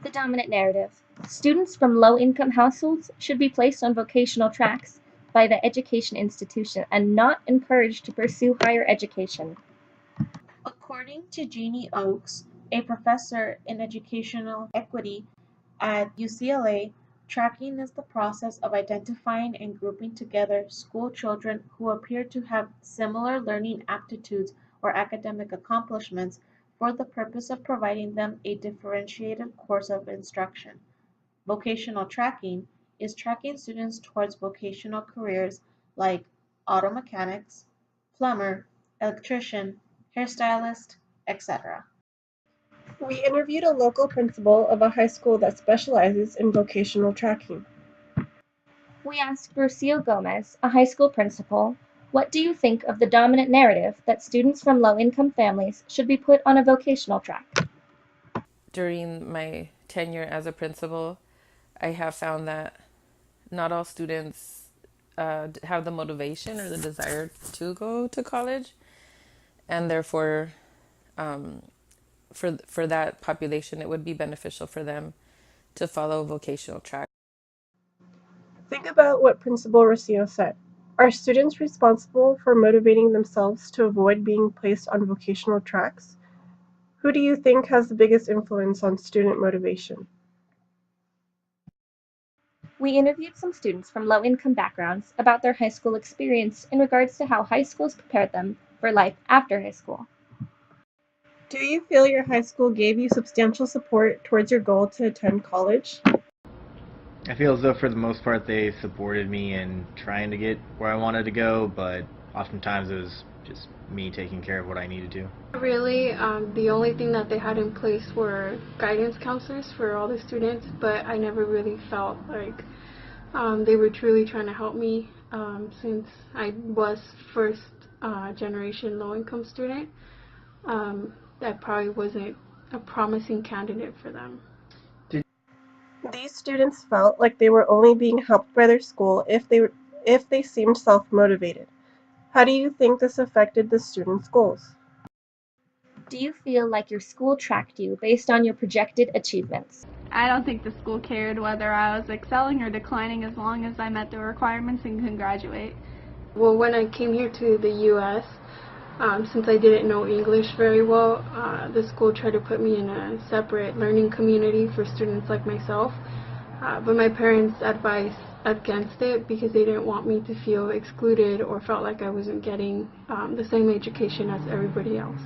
The dominant narrative. Students from low-income households should be placed on vocational tracks by the education institution and not encouraged to pursue higher education. According to Jeannie Oakes, a professor in educational equity at UCLA, tracking is the process of identifying and grouping together school children who appear to have similar learning aptitudes or academic accomplishments for the purpose of providing them a differentiated course of instruction. Vocational tracking is tracking students towards vocational careers like auto mechanics, plumber, electrician, hairstylist, etc. We interviewed a local principal of a high school that specializes in vocational tracking. We asked Rocio Gomez, a high school principal, what do you think of the dominant narrative that students from low-income families should be put on a vocational track? During my tenure as a principal, I have found that not all students have the motivation or the desire to go to college, and therefore, for that population, it would be beneficial for them to follow vocational track. Think about what Principal Rocio said. Are students responsible for motivating themselves to avoid being placed on vocational tracks? Who do you think has the biggest influence on student motivation? We interviewed some students from low-income backgrounds about their high school experience in regards to how high schools prepared them for life after high school. Do you feel your high school gave you substantial support towards your goal to attend college? I feel as though for the most part they supported me in trying to get where I wanted to go, but oftentimes it was just me taking care of what I needed to. Really, the only thing that they had in place were guidance counselors for all the students, but I never really felt like they were truly trying to help me since I was first generation low-income student. I probably wasn't a promising candidate for them. These students felt like they were only being helped by their school if they seemed self-motivated. How do you think this affected the students' goals? Do you feel like your school tracked you based on your projected achievements? I don't think the school cared whether I was excelling or declining as long as I met the requirements and can graduate. Well, when I came here to the U.S., since I didn't know English very well, the school tried to put me in a separate learning community for students like myself, but my parents advised against it because they didn't want me to feel excluded or felt like I wasn't getting the same education as everybody else.